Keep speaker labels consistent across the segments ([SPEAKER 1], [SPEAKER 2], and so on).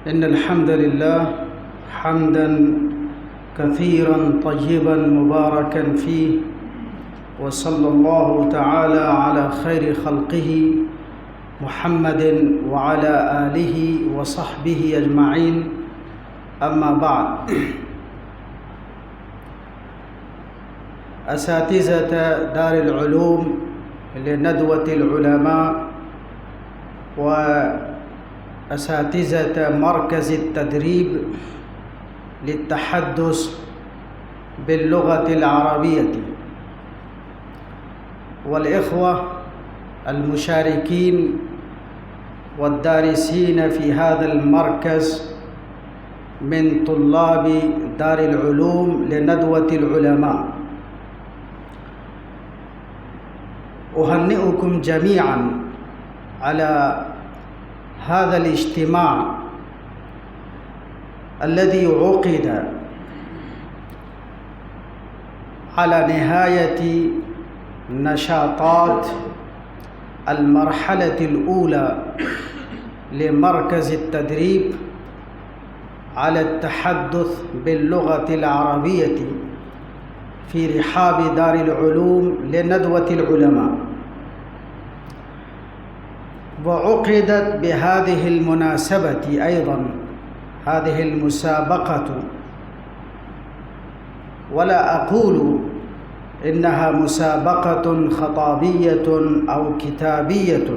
[SPEAKER 1] إن الحمد لله حمدا كثيرا طيبا مباركا فيه، وصلى الله تعالى على خير خلقه محمد وعلى آله وصحبه أجمعين. أما بعد، أساتذة دار العلوم لندوة العلماء وأساتذة مركز التدريب للتحدث باللغة العربية، والإخوة المشاركين والدارسين في هذا المركز من طلاب دار العلوم لندوة العلماء، أهنئكم جميعا على هذا الاجتماع الذي عقد على نهاية نشاطات المرحلة الأولى لمركز التدريب على التحدث باللغة العربية في رحاب دار العلوم لندوة العلماء. وعقدت بهذه المناسبة أيضا هذه المسابقة، ولا أقول إنها مسابقة خطابية أو كتابية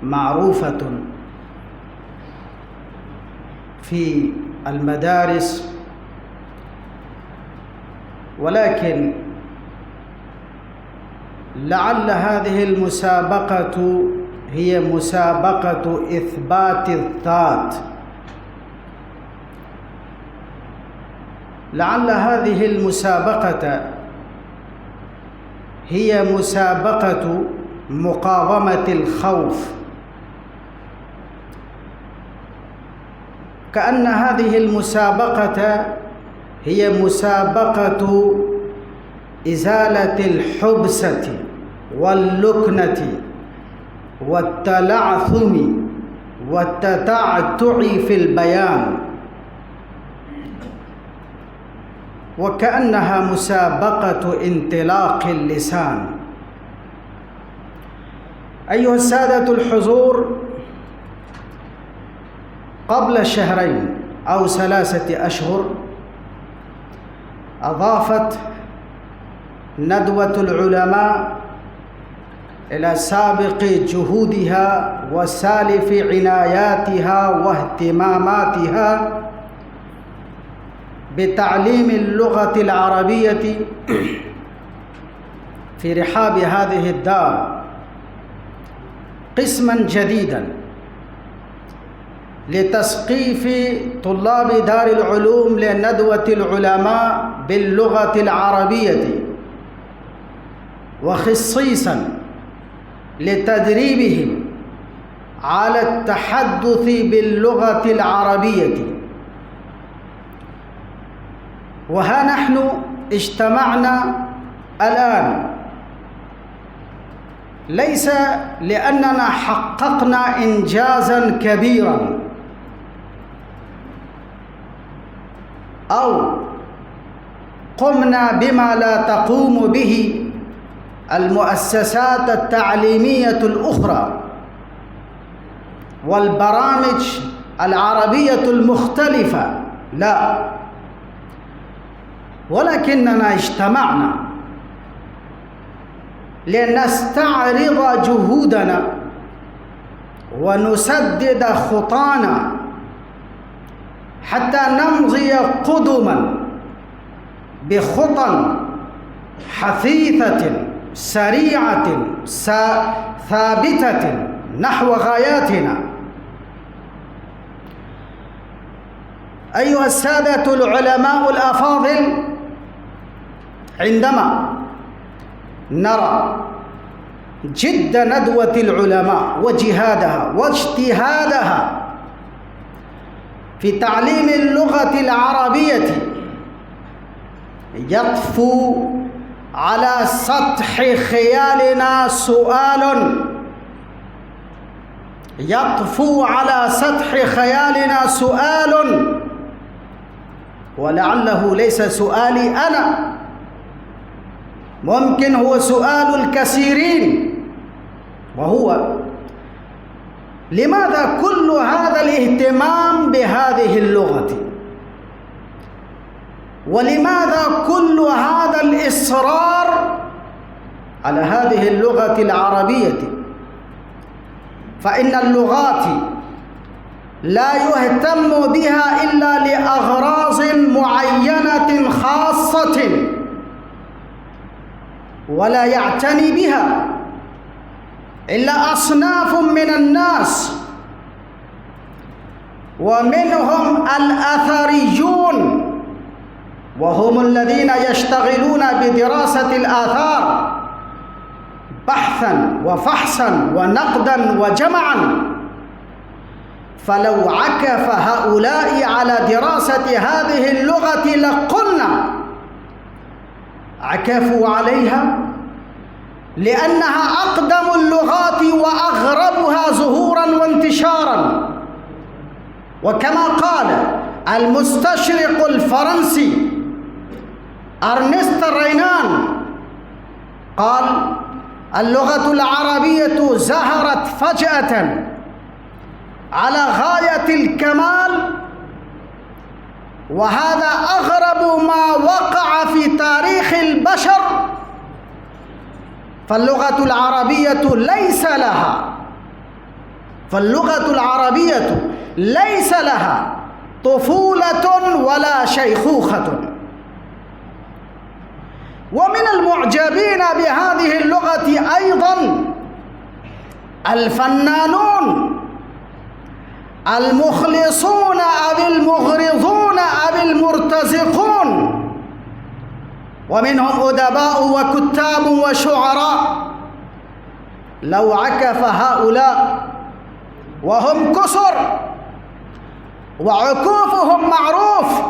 [SPEAKER 1] معروفة في المدارس، ولكن لعل هذه المسابقة هي مسابقة إثبات الذات، لعل هذه المسابقة هي مسابقة مقاومة الخوف، كأن هذه المسابقة هي مسابقة إزالة الحبسة واللكنة والتلعثم والتتعتع في البيان، وكأنها مسابقة انطلاق اللسان. أيها السادة الحضور، قبل شهرين أو 3 أشهر أضافت ندوة العلماء إلى سابق جهودها وسالف عناياتها واهتماماتها بتعليم اللغة العربية في رحاب هذه الدار قسما جديدا لتثقيف طلاب دار العلوم لندوة العلماء باللغة العربية، وخصيصا لتدريبهم على التحدث باللغة العربية. وها نحن اجتمعنا الآن ليس لأننا حققنا إنجازا كبيرا أو قمنا بما لا تقوم به المؤسسات التعليمية الأخرى والبرامج العربية المختلفة، لا، ولكننا اجتمعنا لنستعرض جهودنا ونسدد خطانا حتى نمضي قدما بخطى حثيثة سريعة ثابتة نحو غاياتنا. أيها السادة العلماء الأفاضل، عندما نرى جد ندوة العلماء وجهادها واجتهادها في تعليم اللغة العربية، يطفو على سطح خيالنا سؤال: يطفو على سطح خيالنا سؤال، ولعله ليس سؤالي أنا، ممكن هو سؤال الكثيرين، وهو: لماذا كل هذا الاهتمام بهذه اللغة؟ ولماذا كل هذا الإصرار على هذه اللغة العربية؟ فإن اللغات لا يهتم بها إلا لأغراض معينة خاصة، ولا يعتني بها إلا أصناف من الناس، ومنهم الأثريون، وهم الذين يشتغلون بدراسة الآثار بحثا وفحصا ونقدا وجمعا. فلو عكف هؤلاء على دراسة هذه اللغة لقلنا عكفوا عليها لأنها أقدم اللغات وأغربها ظهورا وانتشارا. وكما قال المستشرق الفرنسي أرنست رينان، قال: اللغة العربية ظهرت فجأة على غاية الكمال، وهذا أغرب ما وقع في تاريخ البشر. فاللغة العربية ليس لها طفولة ولا شيخوخة. ومن المعجبين بهذه اللغة أيضا الفنانون المخلصون أو المغرضون أو المرتزقون، ومنهم أدباء وكتاب وشعراء. لو عكف هؤلاء، وهم كثر وعكوفهم معروف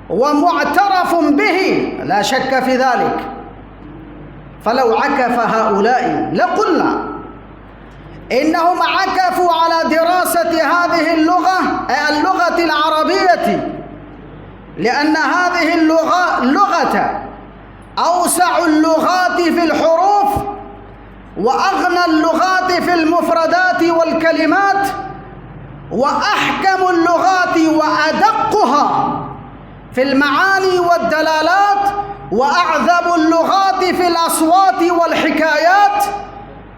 [SPEAKER 1] ومعترف به لا شك في ذلك، فلو عكف هؤلاء لقلنا إنهم عكفوا على دراسة هذه اللغة العربية، لأن هذه اللغة أوسع اللغات في الحروف، وأغنى اللغات في المفردات والكلمات، وأحكم اللغات وأدقها في المعاني والدلالات، وأعذب اللغات في الأصوات والحكايات،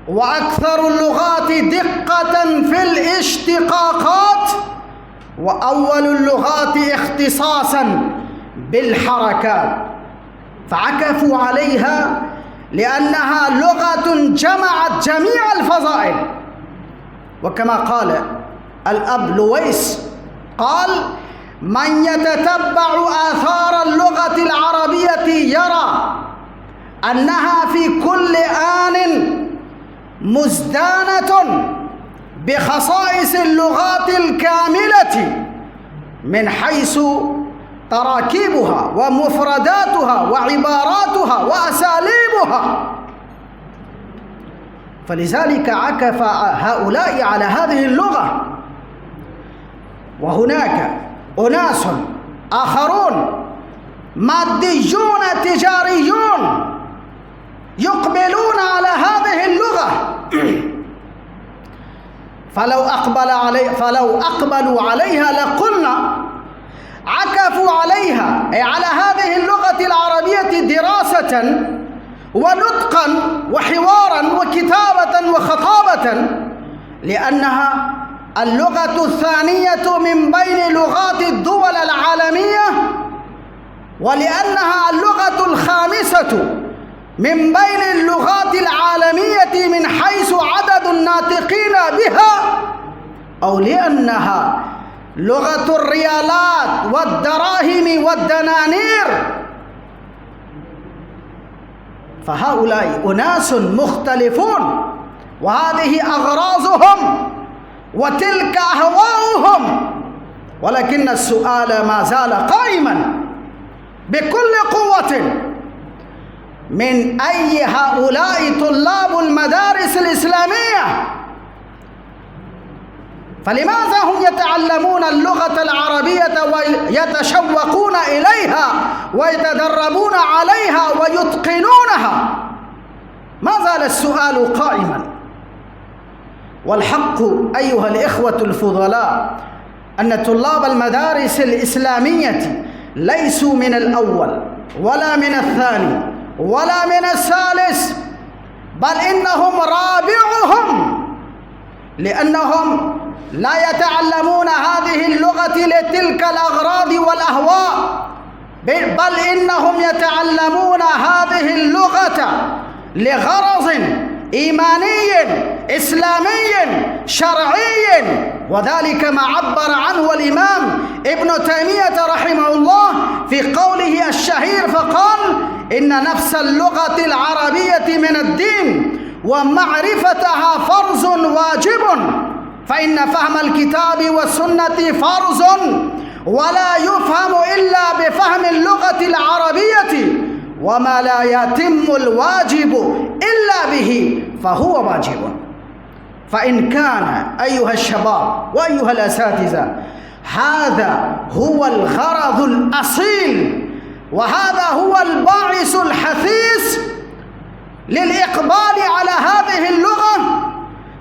[SPEAKER 1] وأكثر اللغات دقة في الاشتقاقات، وأول اللغات اختصاصا بالحركات. فعكفوا عليها لأنها لغة جمعت جميع الفضائل. وكما قال الأب لويس قال: من يتتبع آثار اللغة العربية يرى أنها في كل آن مزدانة بخصائص اللغات الكاملة من حيث تراكيبها ومفرداتها وعباراتها وأساليبها. فلذلك عكف هؤلاء على هذه اللغة. وهناك أناس آخرون ماديون تجاريون يقبلون على هذه اللغة، فلو أقبلوا عليها لقلنا عكفوا عليها، أي على هذه اللغة العربية دراسة ونطقا وحوارا وكتابة وخطابة، لأنها اللغة الثانية من بين لغات الدول العالمية، ولأنها اللغة الخامسة من بين اللغات العالمية من حيث عدد الناطقين بها، أو لأنها لغة الريالات والدراهم والدنانير. فهؤلاء أناس مختلفون، وهذه أغراضهم وتلك أهواؤهم، ولكن السؤال ما زال قائما بكل قوة: من أي هؤلاء طلاب المدارس الإسلامية فلماذا هم يتعلمون اللغة العربية ويتشوقون إليها ويتدربون عليها ويتقنونها؟ ما زال السؤال قائما. والحق أيها الإخوة الفضلاء أن طلاب المدارس الإسلامية ليسوا من الأول ولا من الثاني ولا من الثالث، بل إنهم رابعهم، لأنهم لا يتعلمون هذه اللغة لتلك الأغراض والأهواء، بل إنهم يتعلمون هذه اللغة لغرض إيماني إسلامي شرعي، وذلك ما عبر عنه الإمام ابن تيمية رحمه الله في قوله الشهير فقال: إن نفس اللغة العربية من الدين ومعرفتها فرض واجب، فإن فهم الكتاب والسنة فرض ولا يفهم إلا بفهم اللغة العربية، وما لا يتم الواجب إلا به فهو واجب. فإن كان أيها الشباب وأيها الأساتذة هذا هو الغرض الأصيل وهذا هو الباعث الحثيث للإقبال على هذه اللغة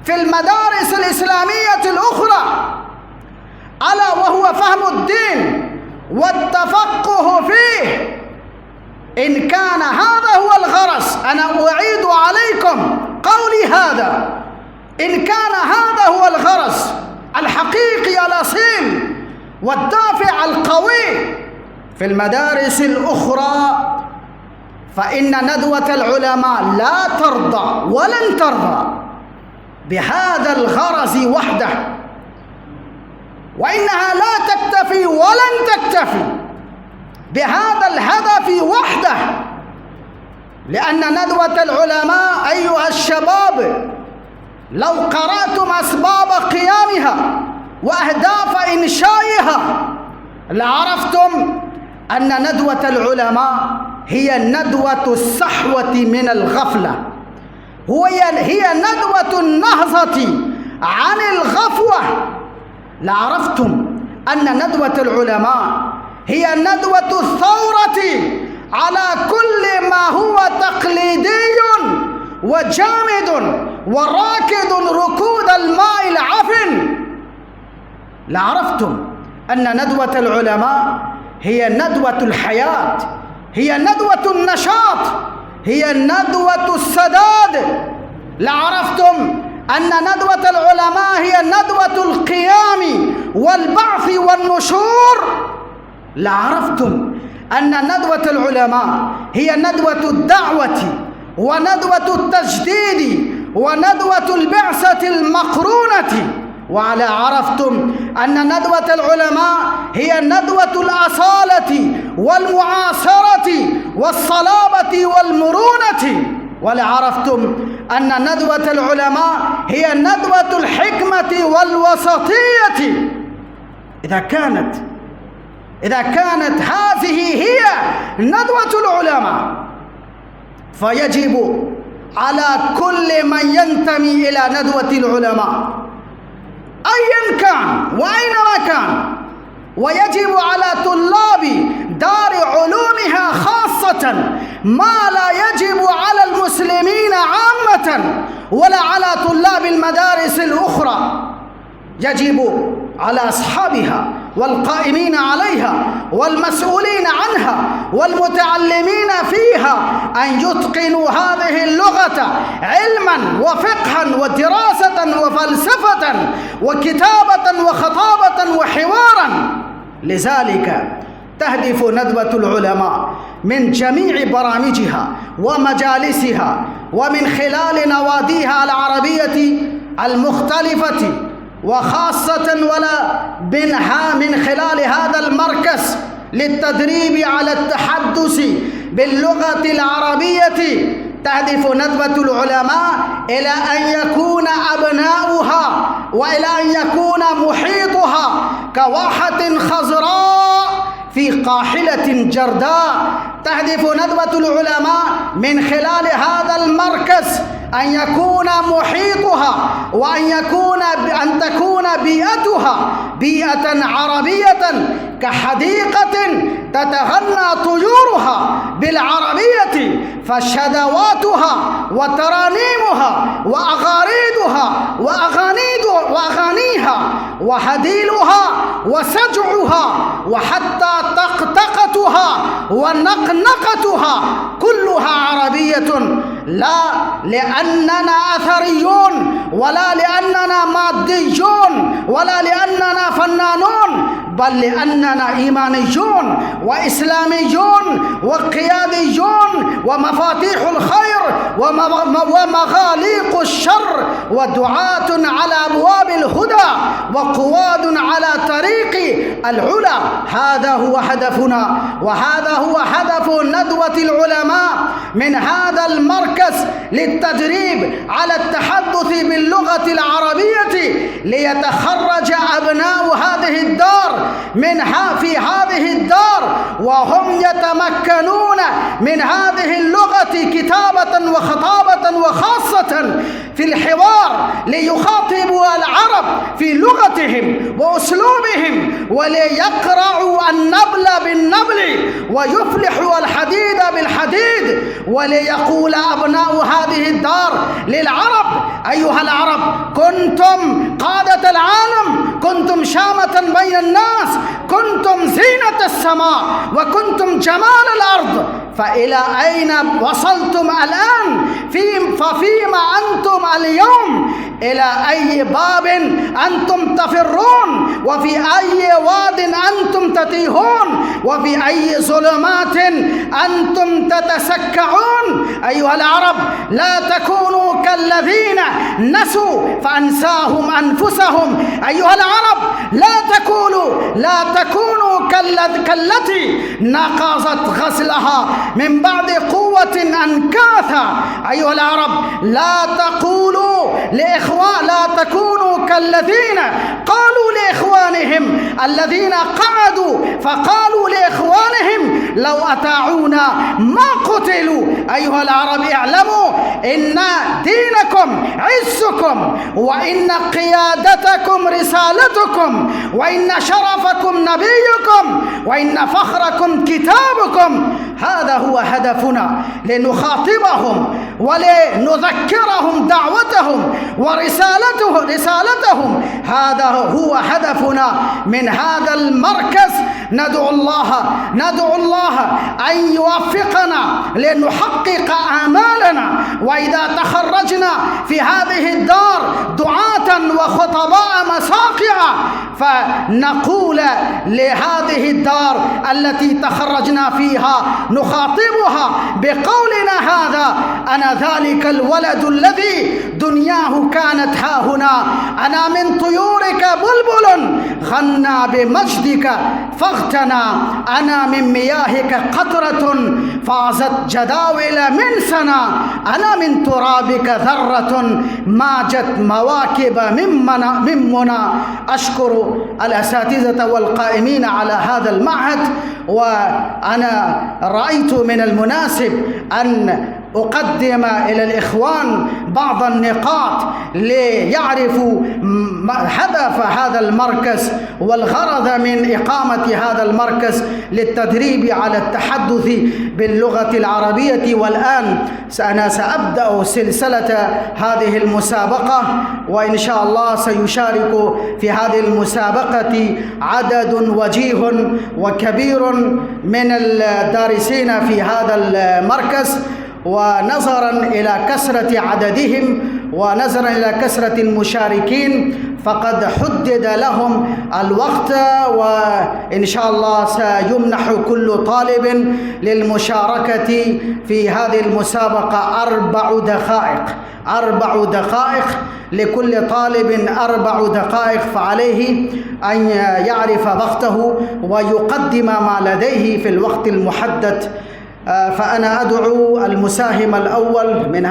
[SPEAKER 1] في المدارس الإسلامية الأخرى، ألا وهو فهم الدين والتفقه فيه، إن كان هذا هو الغرض، أنا أعيد عليكم قولي هذا، إن كان هذا هو الغرض الحقيقي الأصيل والدافع القوي في المدارس الأخرى، فإن ندوة العلماء لا ترضى ولن ترضى بهذا الغرض وحده، وإنها لا تكتفي ولن تكتفي بهذا الهدف وحده، لأن ندوة العلماء أيها الشباب لو قرأتم أسباب قيامها وأهداف إنشائها لعرفتم أن ندوة العلماء هي ندوة الصحوة من الغفلة، هي ندوة النهضة عن الغفوة. لعرفتم أن ندوة العلماء هي ندوة الثورة على كل ما هو تقليدي وجامد وراكد ركود الماء العفن. لعرفتم أن ندوة العلماء هي ندوة الحياة، هي ندوة النشاط، هي ندوة السداد. لعرفتم أن ندوة العلماء هي ندوة القيام والبعث والنشور. لعرفتم أن ندوة العلماء هي ندوة الدعوة وندوة التجديد وندوة البعثة المقرونة. وعلى عرفتم أن ندوة العلماء هي ندوة الأصالة والمعاصرة والصلابة والمرونة. ولعرفتم أن ندوة العلماء هي ندوة الحكمة والوسطية. إذا كانت هذه هي ندوة العلماء، فيجب على كل من ينتمي إلى ندوة العلماء أيا كان وأينما كان، ويجب على طلاب دار علومها خاصة ما لا يجب على المسلمين عامة ولا على طلاب المدارس الأخرى. يجب على أصحابها والقائمين عليها والمسؤولين عنها والمتعلمين فيها أن يتقنوا هذه اللغة علما وفقها ودراسة وفلسفة وكتابة وخطابة وحوارا. لذلك تهدف ندوة العلماء من جميع برامجها ومجالسها ومن خلال نواديها العربية المختلفة، وخاصة ولا منها من خلال هذا المركز للتدريب على التحدث باللغة العربية، تهدف ندوة العلماء إلى أن يكون أبناؤها وإلى أن يكون محيطها كواحة خضراء في قاحلة جرداء. تهدف ندوة العلماء من خلال هذا المركز أن يكون محيطها أن تكون بيئتها بيئة عربية كحديقة تتغنى طيورها بالعربية، فشدواتها وترانيمها وأغاريدها وأغانيها وهديلها وسجعها وحتى طقطقتها ونقنقتها كلها عربية، لا لأننا أثريون ولا لأننا ماديون ولا لأننا فنانون، بل لأننا إيمانيون وإسلاميون وقياديون ومفاتيح الخير ومغاليق الشر ودعاة على أبواب الهدى وقواد على طريق العلا. هذا هو هدفنا، وهذا هو هدف ندوة العلماء من هذا المركز للتدريب على التحدث باللغة العربية، ليتخرج أبناء هذه الدار في هذه الدار وهم يتمكنون من هذه اللغة كتابة وخطابة، وخاصة في الحوار ليخاطبوا العرب في لغتهم وأسلوبهم، وليقرعوا النبل بالنبل ويفلحوا الحديد بالحديد، وليقول أبناء هذه الدار للعرب: أيها العرب، كنتم قادة العالم، كنتم شامة بين الناس، كنتم زينة السماء، وكنتم جمال الأرض، فإلى أين وصلتم الآن؟ ففيما أنتم اليوم؟ إلى أي باب أنتم تفرون؟ وفي أي واد أنتم تتيهون؟ وفي أي ظلمات أنتم تتسكعون؟ أيها العرب، لا تكونوا كالذين نسوا فأنساهم أنفسهم. أيها العرب، لا تكونوا كالتي نقضت غزلها من بعد قوة أنكاثا. أيها العرب، لا تكونوا كالذين قالوا لإخوانهم الذين قعدوا فقالوا لإخوانهم: لو أطاعونا ما قتلوا. أيها العرب، اعلموا إن دينكم عزكم، وإن قيادتكم رسالتكم، وإن شرفكم نبيكم، وإن فخركم كتابكم. هذا هو هدفنا، لنخاطبهم ولنذكرهم دعوتهم ورسالتهم. هذا هو هدفنا من هذا المركز. ندعو الله أن يوفقنا لنحقق آمالنا، وإذا تخرجنا في هذه الدار دعاة وخطباء مساقع، فنقول لهذه الدار التي تخرجنا فيها، نخاطبها بقولنا هذا: أنا ذلك الولد الذي دنياه كانت هاهنا، أنا من طيورك بلبل غنى بمجدك فاغتنى، أنا من مياهك قطرة فازت جداول من سنا، أنا من ترابك ذرة ماجت مواكب من منى. أشكر الأساتذة والقائمين على هذا المعهد، وأنا رأيت من المناسب أن أقدم إلى الإخوان بعض النقاط ليعرفوا هدف هذا المركز والغرض من إقامة هذا المركز للتدريب على التحدث باللغة العربية. والآن أنا سأبدأ سلسلة هذه المسابقة، وإن شاء الله سيشارك في هذه المسابقة عدد وجيه وكبير من الدارسين في هذا المركز، ونظرا إلى كثرة عددهم ونظرا إلى كثرة المشاركين فقد حدد لهم الوقت، وإن شاء الله سيمنح كل طالب للمشاركة في هذه المسابقة 4 دقائق لكل طالب 4 دقائق، فعليه أن يعرف وقته ويقدم ما لديه في الوقت المحدد. فأنا أدعو المساهم الأول من